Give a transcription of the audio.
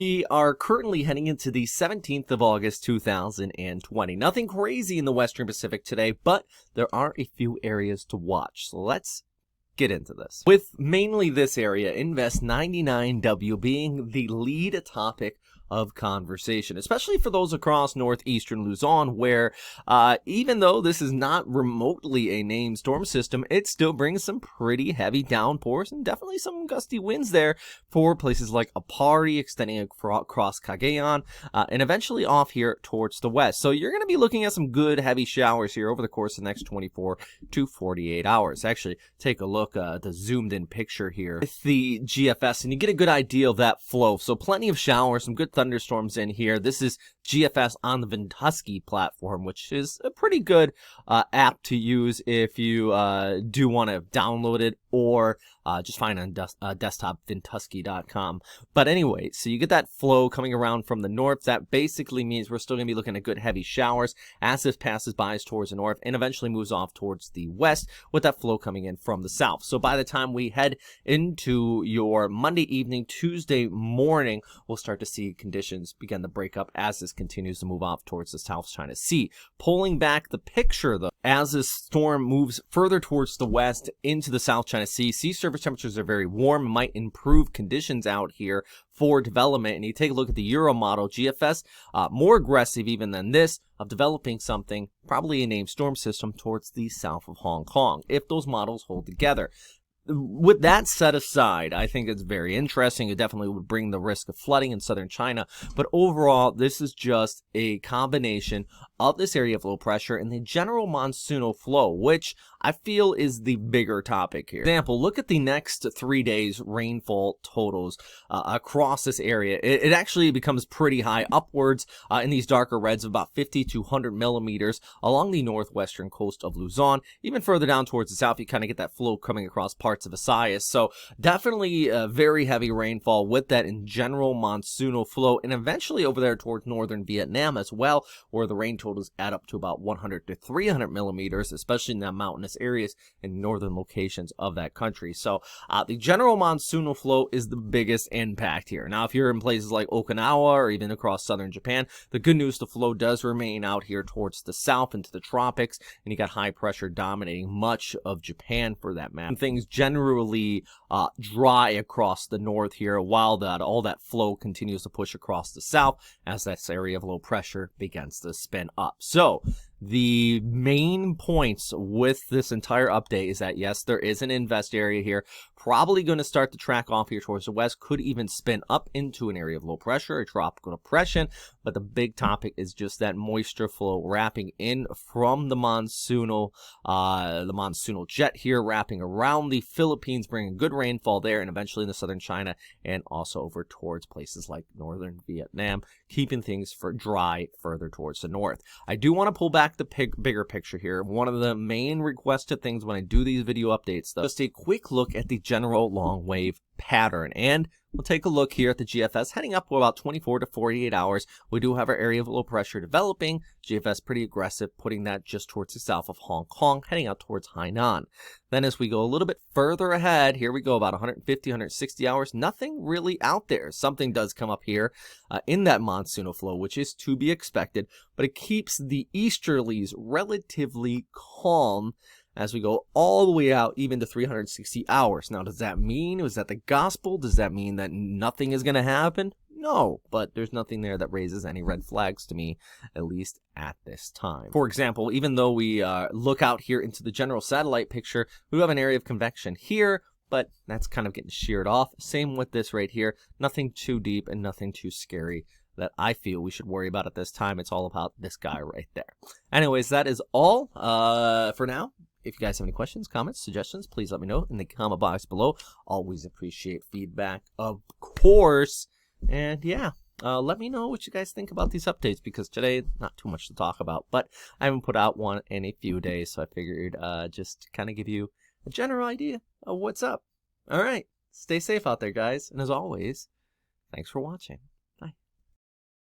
We are currently heading into the 17th of August, 2020. Nothing crazy in the Western Pacific today, but there are a few areas to watch. So let's get into this. With mainly this area, Invest 99W being the lead topic of conversation, especially for those across northeastern Luzon, where even though this is not remotely a named storm system, it still brings some pretty heavy downpours and definitely some gusty winds there for places like Apari, extending across Cagayan, and eventually off here towards the west. So you're going to be looking at some good heavy showers here over the course of the next 24 to 48 hours. Actually, take a look at the zoomed in picture here with the GFS, and you get a good idea of that flow. So plenty of showers, some good thunderstorms in here. This is GFS on the Vintusky platform, which is a pretty good app to use if you do want to download it or just find it on desktop, vintusky.com. But anyway, so you get that flow coming around from the north. That basically means we're still going to be looking at good heavy showers as this passes by us towards the north and eventually moves off towards the west with that flow coming in from the south. So by the time we head into your Monday evening, Tuesday morning, we'll start to see conditions begin to break up as this continues to move off towards the South China Sea. Pulling back the picture, though, as this storm moves further towards the west into the South China Sea, sea surface temperatures are very warm and might improve conditions out here for development. And you take a look at the Euro model, GFS, more aggressive even than this, of developing something, probably a named storm system, towards the south of Hong Kong, if those models hold together. With that set aside, I think it's very interesting. It definitely would bring the risk of flooding in southern China. But overall, this is just a combination of this area of low pressure and the general monsoonal flow, which I feel is the bigger topic here. For example, look at the next 3 days rainfall totals across this area. It actually becomes pretty high upwards in these darker reds of about 50 to 100 millimeters along the northwestern coast of Luzon. Even further down towards the south, you kind of get that flow coming across parts of Visayas. So definitely very heavy rainfall with that in general monsoonal flow, and eventually over there towards northern Vietnam as well, where the rain totals add up to about 100 to 300 millimeters, especially in the mountainous areas and northern locations of that country. So the general monsoonal flow is the biggest impact here. Now, if you're in places like Okinawa or even across southern Japan, the good news, the flow does remain out here towards the south into the tropics, and you got high pressure dominating much of Japan for that matter. Things generally dry across the north here, while all that flow continues to push across the south as that area of low pressure begins to spin up. So the main points with this entire update is that, yes, there is an invest area here, probably going to start to track off here towards the west, could even spin up into an area of low pressure, a tropical depression. But the big topic is just that moisture flow wrapping in from the monsoonal jet here, wrapping around the Philippines, bringing good rainfall there, and eventually into southern China and also over towards places like northern Vietnam, keeping things dry further towards the north. I do want to pull back the bigger picture here. One of the main requested things when I do these video updates, though, just a quick look at the general long wave pattern. And we'll take a look here at the GFS heading up for about 24 to 48 hours. We do have our area of low pressure developing. GFS pretty aggressive, putting that just towards the south of Hong Kong, heading out towards Hainan. Then as we go a little bit further ahead, here we go about 150, 160 hours. Nothing really out there. Something does come up here in that monsoonal flow, which is to be expected, but it keeps the easterlies relatively calm as we go all the way out even to 360 hours. Now, does that mean, is that the gospel? Does that mean that nothing is going to happen? No, but there's nothing there that raises any red flags to me, at least at this time. For example, even though we look out here into the general satellite picture, we have an area of convection here, but that's kind of getting sheared off. Same with this right here. Nothing too deep and nothing too scary that I feel we should worry about at this time. It's all about this guy right there. Anyways, that is all for now. If you guys have any questions, comments, suggestions, please let me know in the comment box below. Always appreciate feedback, of course. And yeah, let me know what you guys think about these updates, because today, not too much to talk about, but I haven't put out one in a few days, so I figured just kind of give you a general idea of what's up. All right, stay safe out there, guys. And as always, thanks for watching.